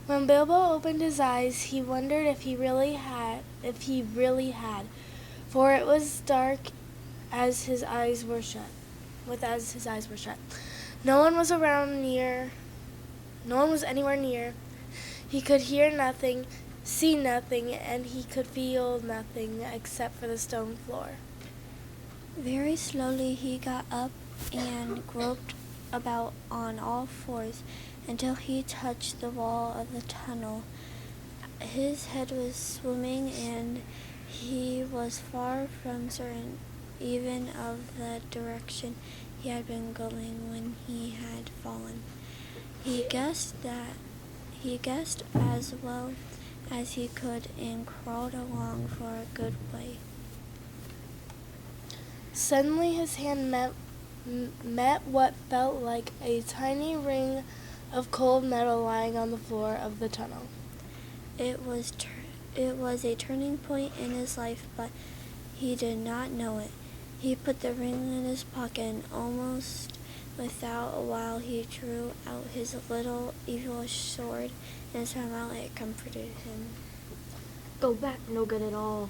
When Bilbo opened his eyes, he wondered if he really had, for it was dark as his eyes were shut. No one was anywhere near. He could hear nothing, see nothing, and he could feel nothing except for the stone floor. Very slowly he got up and groped about on all fours until he touched the wall of the tunnel. His head was swimming, and he was far from certain even of the direction he had been going when he had fallen. He guessed as well as he could and crawled along for a good way. Suddenly his hand met what felt like a tiny ring of cold metal lying on the floor of the tunnel. It was a turning point in his life, but he did not know it. He put the ring in his pocket, and almost without a while he drew out his little evil sword, and somehow it comforted him. Go back, no good at all.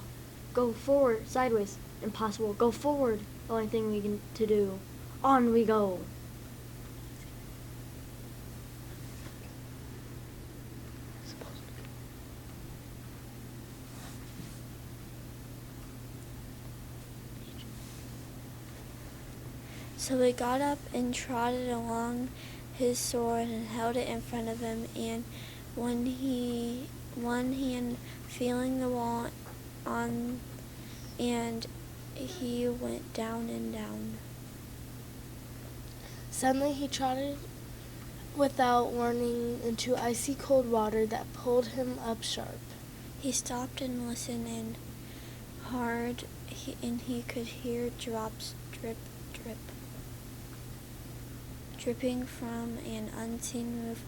Go forward, sideways, impossible. Go forward, the only thing we can to do. On we go. So he got up and trotted along his sword and held it in front of him, and one hand feeling the wall on, and he went down and down. Suddenly he trotted without warning into icy cold water that pulled him up sharp. He stopped and listened, and he could hear drops drip, drip, dripping from an unseen roof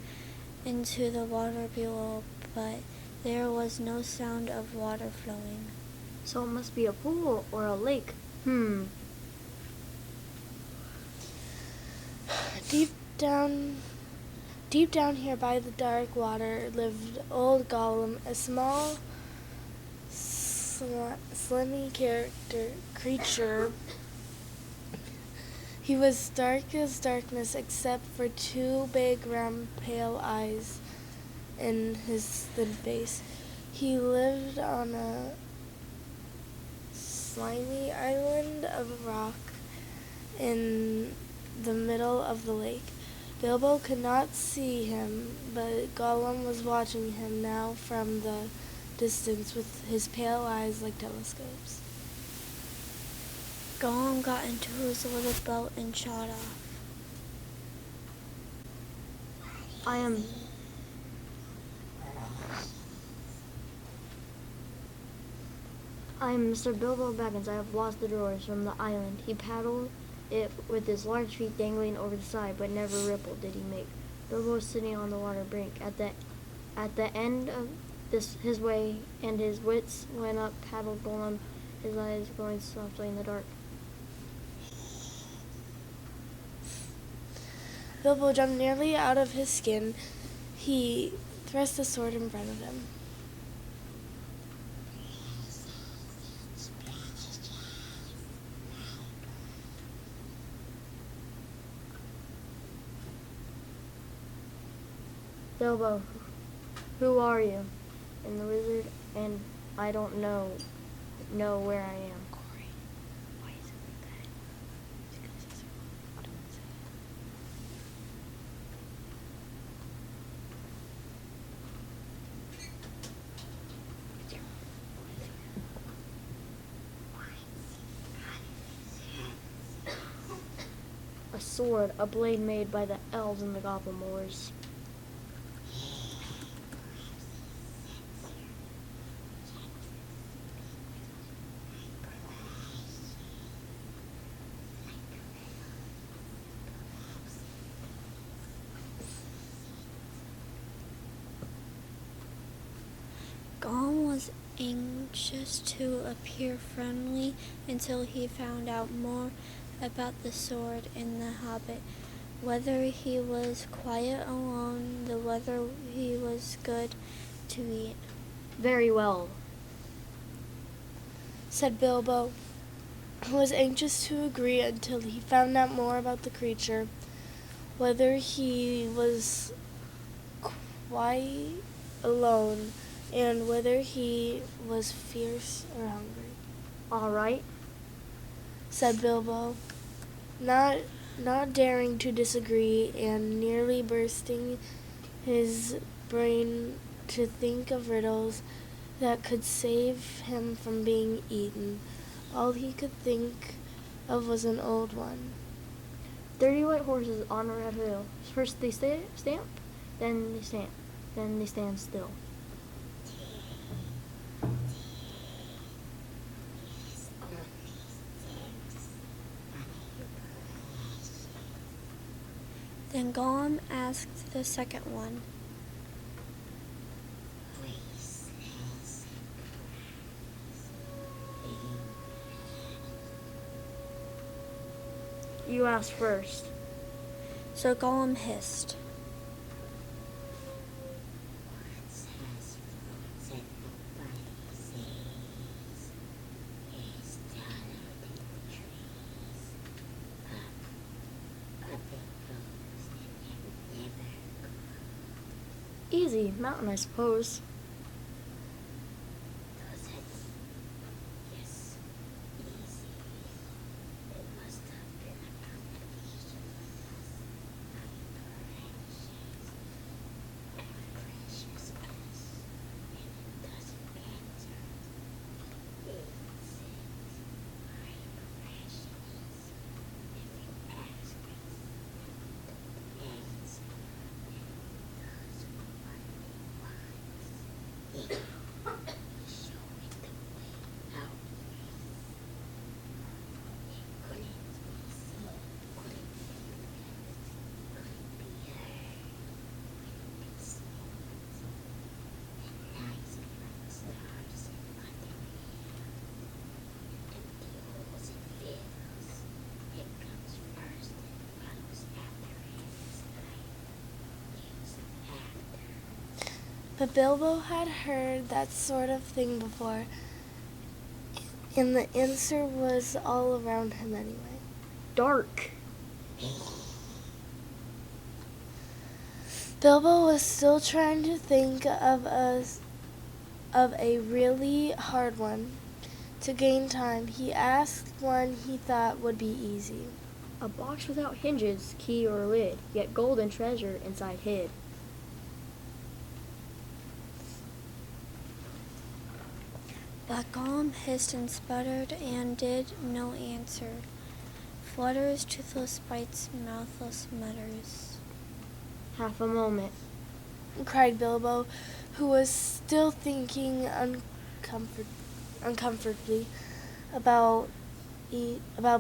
into the water below, but there was no sound of water flowing. So it must be a pool or a lake. Deep down here by the dark water lived old Gollum, a small, slimy creature. He was dark as darkness except for two big round pale eyes in his thin face. He lived on a slimy island of rock in the middle of the lake. Bilbo could not see him, but Gollum was watching him now from the distance with his pale eyes like telescopes. Gollum got into his little boat and shot off. I am Mr. Bilbo Baggins. I have lost the drawers from the island. He paddled it with his large feet dangling over the side, but never ripple did he make. Bilbo was sitting on the water brink. At the end of his way, and his wits went up, paddled Gollum, his eyes glowing softly in the dark. Bilbo jumped nearly out of his skin. He thrust the sword in front of him. Bilbo, who are you? And the wizard, and I don't know where I am. A sword, a blade made by the elves and the goblin wars. Gollum was anxious to appear friendly until he found out more about the sword and the hobbit. Whether he was quiet along the way whether he was good to eat. Very well, said Bilbo, who was anxious to agree until he found out more about the creature, whether he was quite alone, and whether he was fierce or hungry. all right. Said Bilbo, not daring to disagree and nearly bursting his brain to think of riddles that could save him from being eaten. All he could think of was an old one. 30 white horses on a red hill. First they stamp, then they stamp, then they stand still. Then Gollum asked the second one, You ask first. so Gollum hissed, Easy, mountain, I suppose. But Bilbo had heard that sort of thing before, and the answer was all around him anyway. Dark. Bilbo was still trying to think of a really hard one. To gain time, he asked one he thought would be easy. A box without hinges, key, or lid, yet gold and treasure inside hid. but Gollum hissed and sputtered and did no answer. Flutters, toothless bites, mouthless mutters. Half a moment. Cried Bilbo, who was still thinking uncomfortably about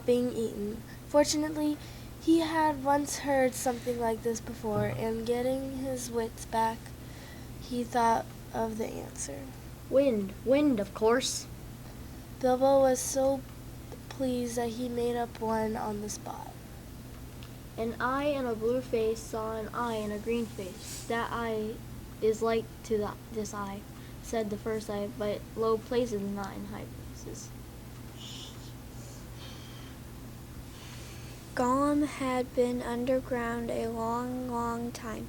being eaten. Fortunately, he had once heard something like this before, and getting his wits back, he thought of the answer. Wind, of course. Bilbo was so pleased that he made up one on the spot. An eye in a blue face saw an eye in a green face. That eye is like to this eye, said the first eye, but low places, not in high places. Gollum had been underground a long, long time,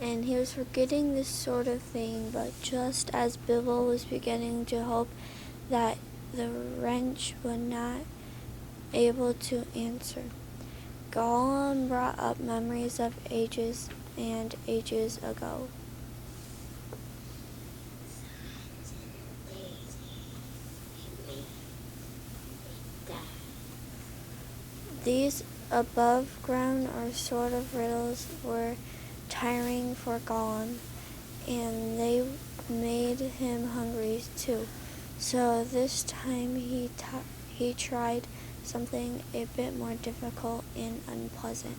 and he was forgetting this sort of thing, but just as Bilbo was beginning to hope that the wrench would not able to answer, Gollum brought up memories of ages and ages ago. These above ground or sort of riddles were tiring for Gollum, and they made him hungry too. So this time he tried something a bit more difficult and unpleasant.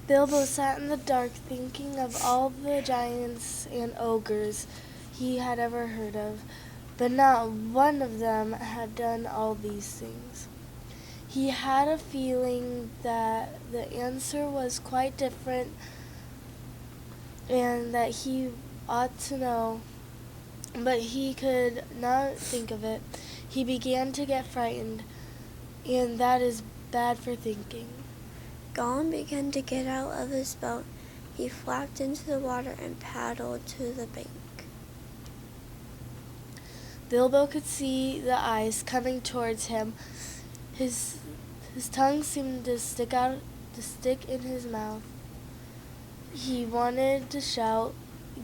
Bilbo sat in the dark thinking of all the giants and ogres he had ever heard of, but not one of them had done all these things. He had a feeling that the answer was quite different and that he ought to know, but he could not think of it. He began to get frightened, and that is bad for thinking. Gollum began to get out of his boat. He flapped into the water and paddled to the bank. Bilbo could see the eyes coming towards him. His tongue seemed to stick in his mouth. He wanted to shout,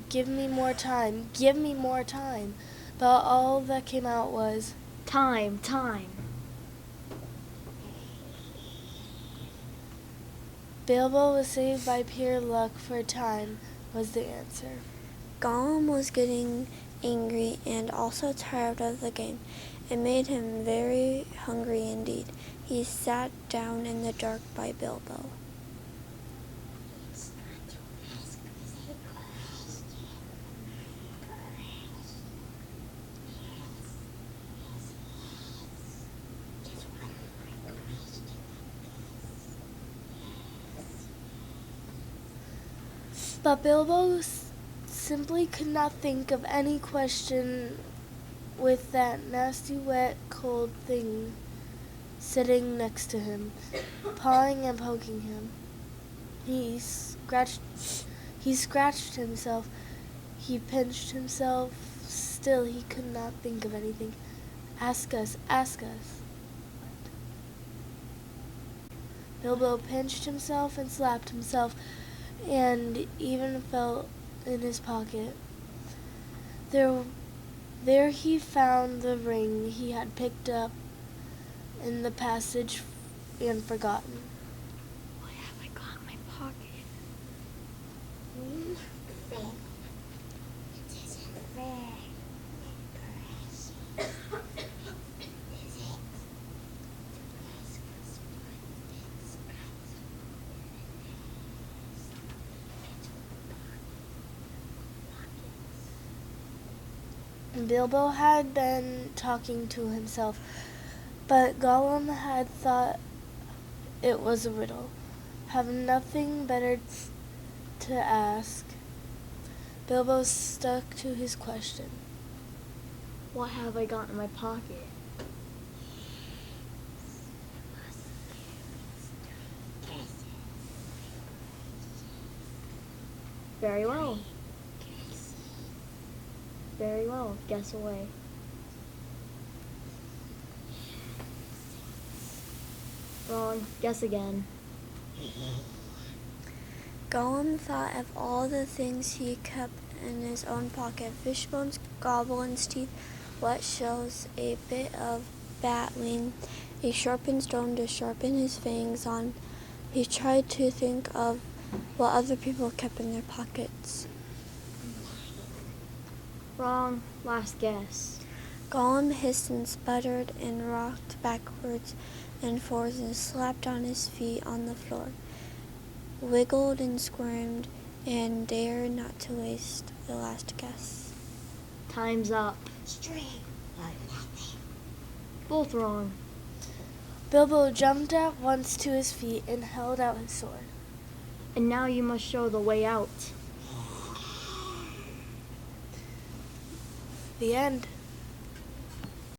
"Give me more time, give me more time," but all that came out was, Time, time. Bilbo was saved by pure luck, for time was the answer. Gollum was getting angry and also tired of the game. It made him very hungry indeed. He sat down in the dark by Bilbo. But Bilbo simply could not think of any question with that nasty, wet, cold thing sitting next to him, pawing and poking him. He scratched himself. He pinched himself. Still, he could not think of anything. Ask us, ask us. Bilbo pinched himself and slapped himself, and even felt in his pocket. There he found the ring he had picked up in the passage and forgotten. What have I got in my pocket? Bilbo had been talking to himself, but Gollum had thought it was a riddle. Having nothing better to ask, Bilbo stuck to his question. What have I got in my pocket? Very well. Very well. Guess away. Wrong. Guess again. Gollum thought of all the things he kept in his own pocket: fish bones, goblins' teeth, wet shells, a bit of bat wing, a sharpened stone to sharpen his fangs on. He tried to think of what other people kept in their pockets. Wrong. Last guess. Gollum hissed and sputtered and rocked backwards and forwards and slapped on his feet on the floor, wiggled and squirmed, and dared not to waste the last guess. Time's up. String. Nothing. Both wrong. Bilbo jumped at once to his feet and held out his sword. And now you must show the way out. The end.